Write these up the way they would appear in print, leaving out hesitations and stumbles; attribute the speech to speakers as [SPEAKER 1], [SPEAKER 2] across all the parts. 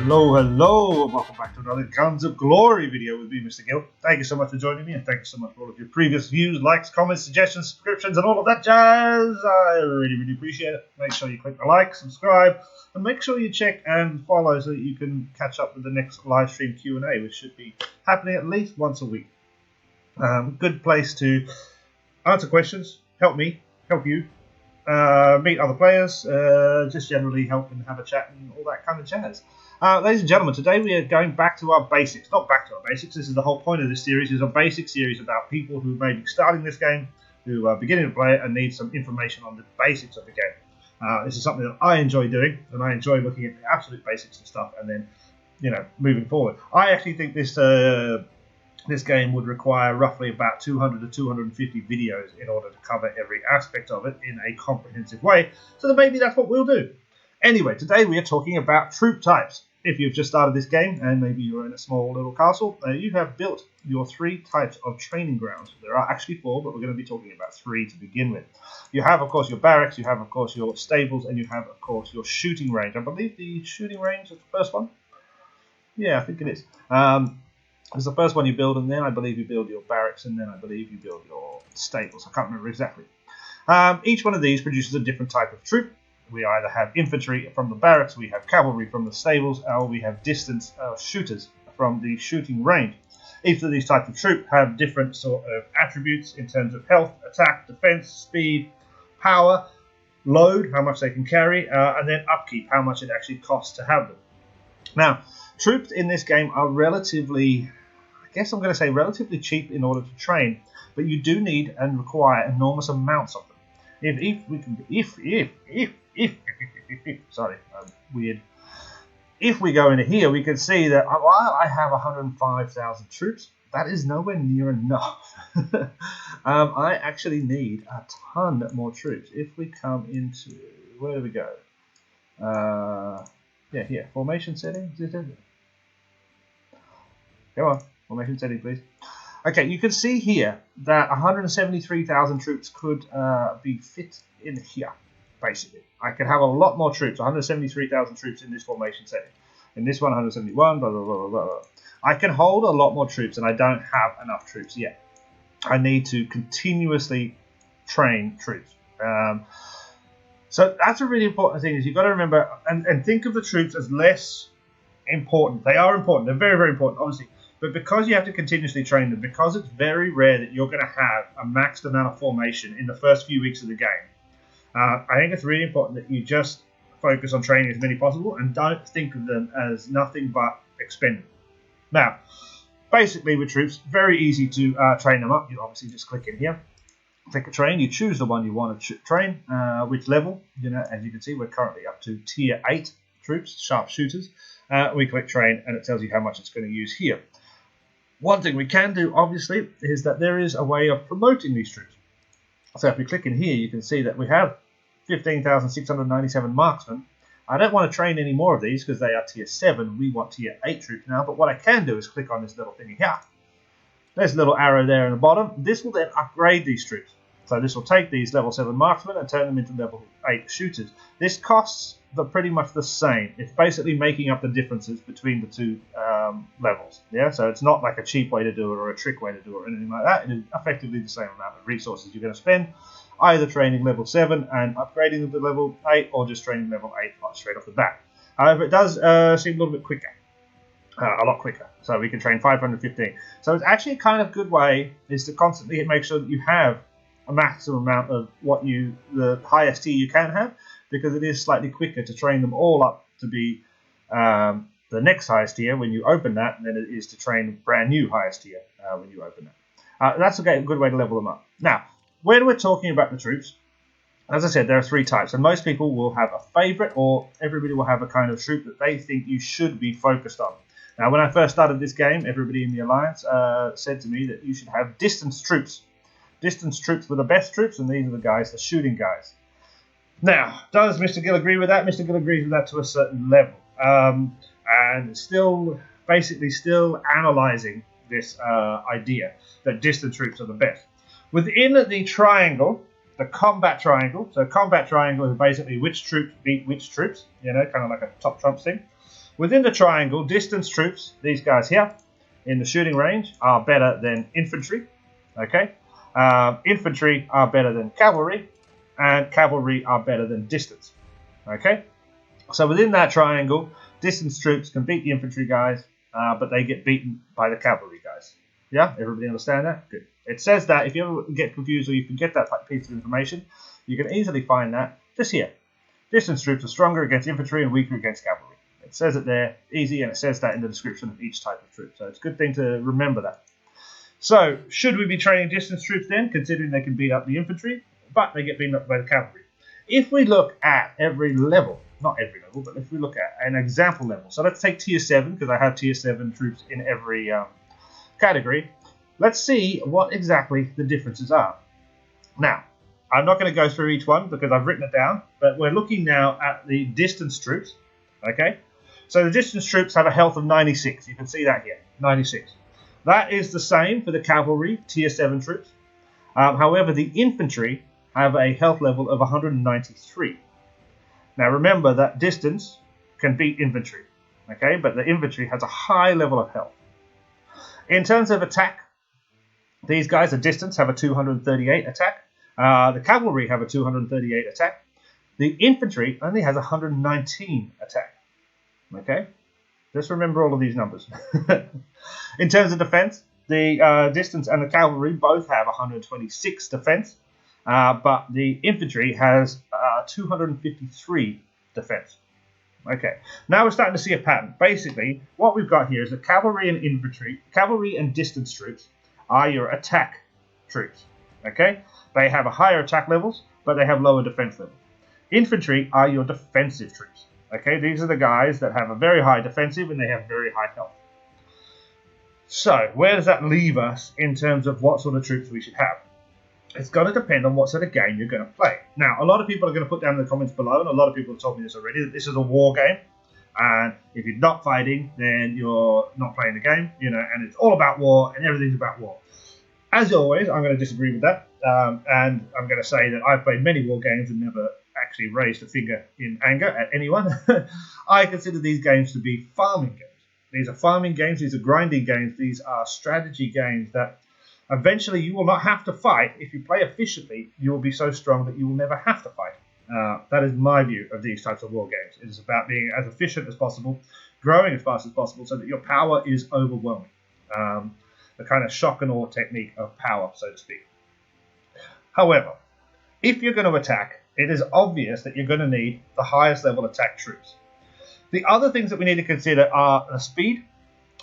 [SPEAKER 1] Hello, and welcome back to another Guns of Glory video with me, Mr. Gill. Thank you so much for joining me, and thank you so much for all of your previous views, likes, comments, suggestions, subscriptions, and all of that jazz. I really appreciate it. Make sure you click the like, subscribe, and make sure you check and follow so that you can catch up with the next live stream Q&A, which should be happening at least once a week. Good place to answer questions, help me, help you, meet other players, just generally help and have a chat and all that kind of jazz. Ladies and gentlemen, today we are going back to our basics. Not back to our basics, this is the whole point of this series. It's a basic series about people who may be starting this game, who are beginning to play it and need some information on the basics of the game. This is something that I enjoy doing, and I enjoy looking at the absolute basics and stuff, and then, moving forward. I actually think this game would require roughly about 200 to 250 videos in order to cover every aspect of it in a comprehensive way, so that maybe that's what we'll do. Anyway, today we are talking about troop types. If you've just started this game and maybe you're in a small little castle, you have built your 3 types of training grounds. There are actually 4, but we're going to be talking about 3 to begin with. You have, of course, your barracks, you have, of course, your stables, and you have, of course, your shooting range. I believe the shooting range is the first one. Yeah, I think it is. It's the first one you build, and then I believe you build your barracks, and then I believe you build your stables. I can't remember exactly. Each one of these produces a different type of troop. We either have infantry from the barracks, we have cavalry from the stables, or we have distance shooters from the shooting range. Each of these types of troop have different sort of attributes in terms of health, attack, defense, speed, power, load, how much they can carry, and then upkeep, how much it actually costs to have them. Now, troops in this game are relatively, I guess I'm going to say relatively cheap in order to train, but you do need and require enormous amounts of them. If we go into here, we can see that while I have 105,000 troops, that is nowhere near enough. I actually need a ton more troops. If we come into, where do we go? Here, formation settings. Come on, formation settings, please. Okay, you can see here that 173,000 troops could be fit in here, basically. I could have a lot more troops, 173,000 troops in this formation setting. In this one, 171, blah, blah, blah, blah, blah. I can hold a lot more troops, and I don't have enough troops yet. I need to continuously train troops. So that's a really important thing, is you've got to remember and think of the troops as less important. They are important. They're very, very important, obviously. But because you have to continuously train them, because it's very rare that you're going to have a maxed amount of formation in the first few weeks of the game, I think it's really important that you just focus on training as many possible and don't think of them as nothing but expendable. Now, basically with troops, very easy to train them up. You obviously just click in here, click a train, you choose the one you want to train, which level. As you can see, we're currently up to tier 8 troops, sharpshooters. We click train, and it tells you how much it's going to use here. One thing we can do, obviously, is that there is a way of promoting these troops. So if we click in here, you can see that we have 15,697 marksmen. I don't want to train any more of these because they are tier 7. We want tier 8 troops now. But what I can do is click on this little thingy here. There's a little arrow there in the bottom. This will then upgrade these troops. So this will take these level 7 marksmen and turn them into level 8 shooters. This costs pretty much the same. It's basically making up the differences between the two levels. Yeah, so it's not like a cheap way to do it or a trick way to do it or anything like that. It is effectively the same amount of resources you're going to spend either training level 7 and upgrading them to level 8, or just training level 8 straight off the bat. However, it does seem a little bit quicker. A lot quicker. So we can train 515. So it's actually a kind of good way is to constantly make sure that you have a maximum amount of the highest tier you can have, because it is slightly quicker to train them all up to be the next highest tier when you open that than it is to train brand new highest tier when you open that. That's a good way to level them up. Now, when we're talking about the troops, as I said, there are 3 types, and most people will have a favorite, or everybody will have a kind of troop that they think you should be focused on. Now, when I first started this game, everybody in the Alliance said to me that you should have distance troops. Distance troops were the best troops, and these are the guys, the shooting guys. Now, does Mr. Gill agree with that? Mr. Gill agrees with that to a certain level. And still analysing this idea that distance troops are the best. Within the triangle, the combat triangle, so combat triangle is basically which troops beat which troops, kind of like a top trumps thing. Within the triangle, distance troops, these guys here, in the shooting range, are better than infantry. Okay, infantry are better than cavalry, and cavalry are better than distance. Okay, so within that triangle, distance troops can beat the infantry guys, but they get beaten by the cavalry guys. Yeah, everybody understand that? Good. It says that if you ever get confused or you forget that piece of information, you can easily find that just here. Distance troops are stronger against infantry and weaker against cavalry. It says it there, easy, and it says that in the description of each type of troop. So it's a good thing to remember that. So, should we be training distance troops then, considering they can beat up the infantry, but they get beaten up by the cavalry? If we look at every level, not every level, but if we look at an example level, so let's take tier 7, because I have tier 7 troops in every category. Let's see what exactly the differences are. Now, I'm not going to go through each one because I've written it down, but we're looking now at the distance troops, okay? So the distance troops have a health of 96. You can see that here, 96. That is the same for the cavalry, tier 7 troops. However, the infantry have a health level of 193. Now remember that distance can beat infantry, okay? But the infantry has a high level of health. In terms of attack, these guys at distance have a 238 attack. The cavalry have a 238 attack. The infantry only has 119 attack. Okay? Just remember all of these numbers. In terms of defense, the distance and the cavalry both have 126 defense, but the infantry has 253 defense. Okay, now we're starting to see a pattern. Basically, what we've got here is that cavalry and distance troops are your attack troops. Okay, they have a higher attack levels, but they have lower defense levels. Infantry are your defensive troops. Okay, these are the guys that have a very high defensive and they have very high health. So, where does that leave us in terms of what sort of troops we should have? It's going to depend on what sort of game you're going to play. Now, a lot of people are going to put down in the comments below, and a lot of people have told me this already, that this is a war game. And if you're not fighting, then you're not playing the game, and it's all about war, and everything's about war. As always, I'm going to disagree with that, and I'm going to say that I've played many war games and never actually raised a finger in anger at anyone. I consider these games to be farming games. These are farming games, these are grinding games, these are strategy games that eventually you will not have to fight. If you play efficiently, you will be so strong that you will never have to fight. That is my view of these types of war games. It is about being as efficient as possible, growing as fast as possible so that your power is overwhelming. The kind of shock and awe technique of power, so to speak. However, if you're going to attack, it is obvious that you're going to need the highest level attack troops. The other things that we need to consider are the speed,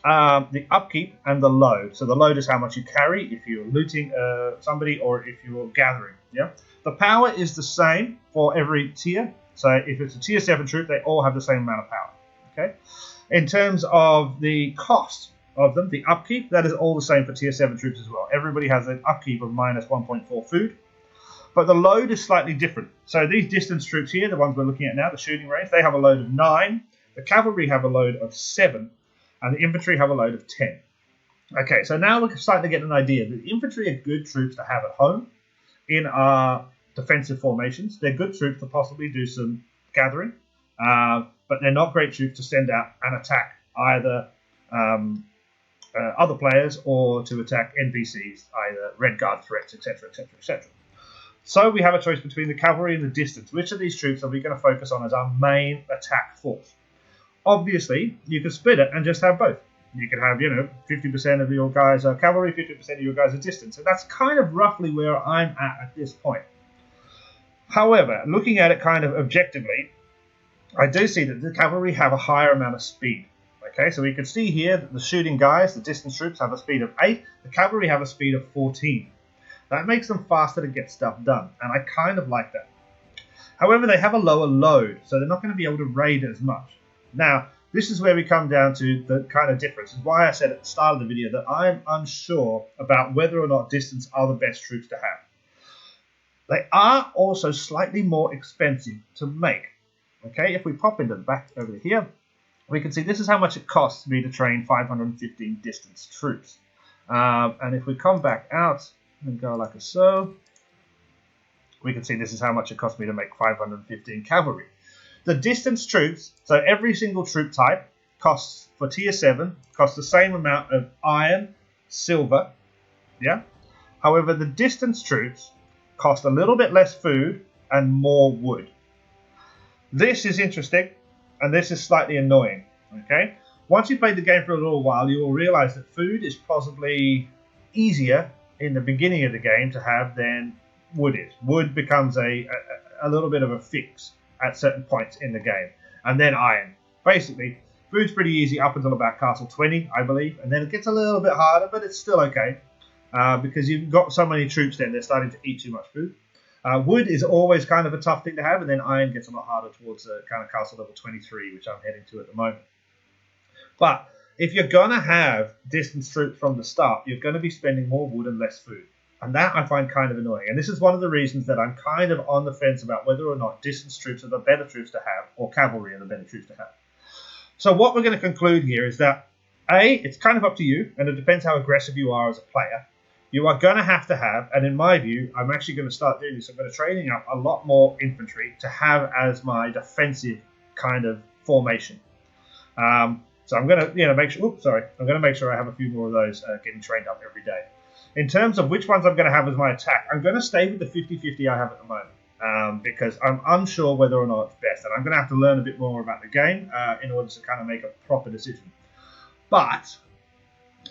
[SPEAKER 1] the upkeep, and the load. So the load is how much you carry if you're looting somebody or if you're gathering. Yeah. The power is the same for every tier. So if it's a tier 7 troop, they all have the same amount of power. Okay. In terms of the cost of them, the upkeep, that is all the same for tier 7 troops as well. Everybody has an upkeep of minus 1.4 food. But the load is slightly different. So these distance troops here, the ones we're looking at now, the shooting range, they have a load of 9. The cavalry have a load of 7. And the infantry have a load of 10. Okay, so now we're starting to get an idea. The infantry are good troops to have at home in our defensive formations. They're good troops to possibly do some gathering. But they're not great troops to send out and attack either other players or to attack NPCs, either red guard threats, etc., etc., etc. So we have a choice between the cavalry and the distance. Which of these troops are we going to focus on as our main attack force? Obviously, you can split it and just have both. You can have, 50% of your guys are cavalry, 50% of your guys are distance. And that's kind of roughly where I'm at this point. However, looking at it kind of objectively, I do see that the cavalry have a higher amount of speed. Okay, so we can see here that the shooting guys, the distance troops, have a speed of 8. The cavalry have a speed of 14. That makes them faster to get stuff done, and I kind of like that. However, they have a lower load, so they're not going to be able to raid as much. Now, this is where we come down to the kind of difference. It's why I said at the start of the video that I'm unsure about whether or not distance are the best troops to have. They are also slightly more expensive to make. Okay, if we pop into the back over here, we can see this is how much it costs me to train 515 distance troops. And if we come back out and go like so, we can see this is how much it cost me to make 515 cavalry. The distance troops, so every single troop type costs, for tier 7, costs the same amount of iron, silver, yeah? However, the distance troops cost a little bit less food and more wood. This is interesting, and this is slightly annoying, okay? Once you've played the game for a little while, you will realize that food is possibly easier in the beginning of the game to have than wood is. Wood becomes a little bit of a fix at certain points in the game. And then iron. Basically, food's pretty easy up until about Castle 20, I believe. And then it gets a little bit harder, but it's still okay. Because you've got so many troops then, they're starting to eat too much food. Wood is always kind of a tough thing to have, and then iron gets a lot harder towards kind of Castle level 23, which I'm heading to at the moment. But if you're going to have distance troops from the start, you're going to be spending more wood and less food. And that I find kind of annoying. And this is one of the reasons that I'm kind of on the fence about whether or not distance troops are the better troops to have or cavalry are the better troops to have. So what we're going to conclude here is that, A, it's kind of up to you, and it depends how aggressive you are as a player. You are going to have, and in my view, I'm actually going to start doing this. I'm going to training up a lot more infantry to have as my defensive kind of formation. So I'm going to, make sure. I'm going to make sure I have a few more of those getting trained up every day. In terms of which ones I'm going to have as my attack, I'm going to stay with the 50-50 I have at the moment because I'm unsure whether or not it's best, and I'm going to have to learn a bit more about the game in order to kind of make a proper decision. But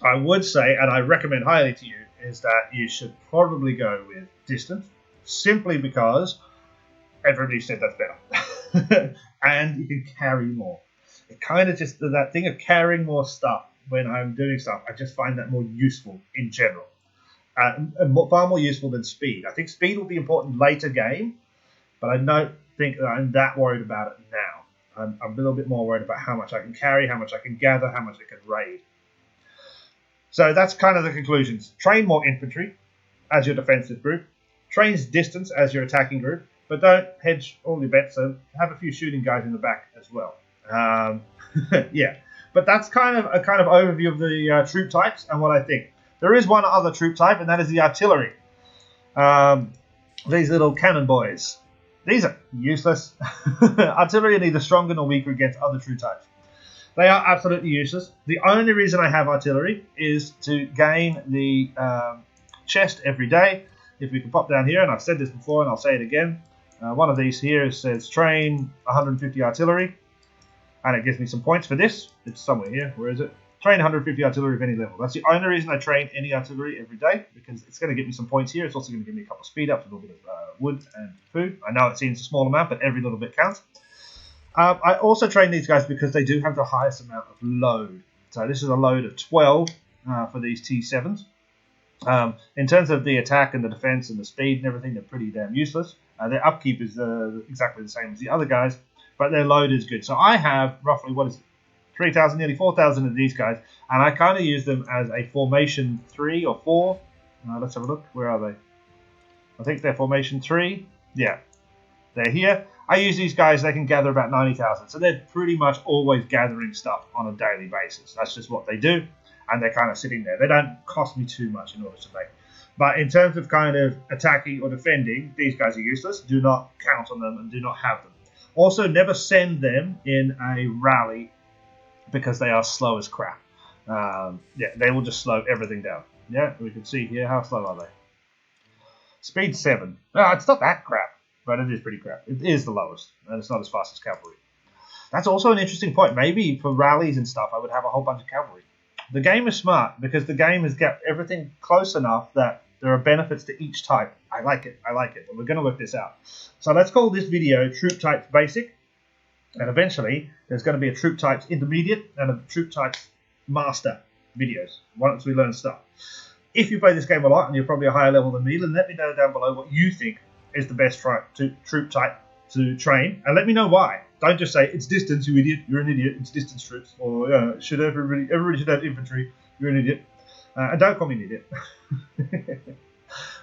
[SPEAKER 1] I would say, and I recommend highly to you, is that you should probably go with distance, simply because everybody said that's better, and you can carry more. It kind of just that thing of carrying more stuff when I'm doing stuff. I just find that more useful in general. And far more useful than speed. I think speed will be important later game, but I don't think that I'm that worried about it now. I'm a little bit more worried about how much I can carry, how much I can gather, how much I can raid. So that's kind of the conclusions. Train more infantry as your defensive group. Train distance as your attacking group, but don't hedge all your bets. So have a few shooting guys in the back as well. Yeah, but that's kind of a overview of the troop types and what I think. There is one other troop type, and that is the artillery. These little cannon boys. These are useless. Artillery are neither stronger nor weaker against other troop types. They are absolutely useless. The only reason I have artillery is to gain the chest every day. If we can pop down here, and I've said this before and I'll say it again. One of these here says train 150 artillery, and it gives me some points for this. It's somewhere here. Where is it? Train 150 artillery of any level. That's the only reason I train any artillery every day, because it's going to get me some points here. It's also going to give me a couple of speed ups, a little bit of wood and food. I know it seems a small amount, but every little bit counts. I also train these guys because they do have the highest amount of load. So this is a load of 12 for these T7s. In terms of the attack and the defense and the speed and everything, they're pretty damn useless. Their upkeep is exactly the same as the other guys, but their load is good. So I have roughly, 3,000, nearly 4,000 of these guys, and I kind of use them as a formation 3 or 4. Let's have a look. Where are they? I think they're formation 3. Yeah, they're here. I use these guys. They can gather about 90,000, so they're pretty much always gathering stuff on a daily basis. That's just what they do, and they're kind of sitting there. They don't cost me too much in order to make. But in terms of kind of attacking or defending, these guys are useless. Do not count on them and do not have them. Also, never send them in a rally, because they are slow as crap. Yeah, they will just slow everything down. Yeah, we can see here. How slow are they? Speed 7. It's not that crap, but it is pretty crap. It is the lowest, and it's not as fast as cavalry. That's also an interesting point. Maybe for rallies and stuff, I would have a whole bunch of cavalry. The game is smart, because the game has got everything close enough that there are benefits to each type. I like it, but we're going to work this out. So let's call this video Troop Types Basic. And eventually, there's going to be a Troop Types Intermediate and a Troop Types Master videos once we learn stuff. If you play this game a lot and you're probably a higher level than me, then let me know down below what you think is the best troop type to train, and let me know why. Don't just say, it's distance, you idiot, you're an idiot, it's distance troops, or everybody should have infantry, you're an idiot. And don't call me an idiot.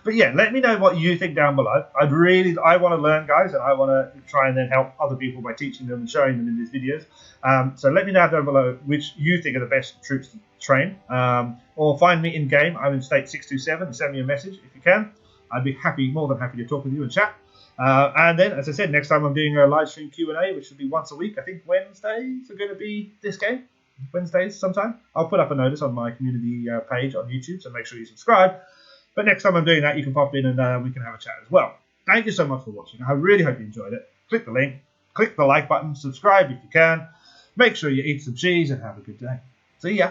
[SPEAKER 1] But yeah, let me know what you think down below. I want to learn, guys, and I want to try and then help other people by teaching them and showing them in these videos. So let me know down below which you think are the best troops to train. Or find me in game. I'm in state 627. Send me a message if you can. I'd be more than happy to talk with you and chat. And then, as I said, next time I'm doing a live stream Q&A, which should be once a week. I think Wednesdays are going to be this game. Wednesdays sometime. I'll put up a notice on my community page on YouTube, so make sure you subscribe. But next time I'm doing that, you can pop in and we can have a chat as well. Thank you so much for watching. I really hope you enjoyed it. Click the link, click the like button, subscribe if you can. Make sure you eat some cheese and have a good day. See ya.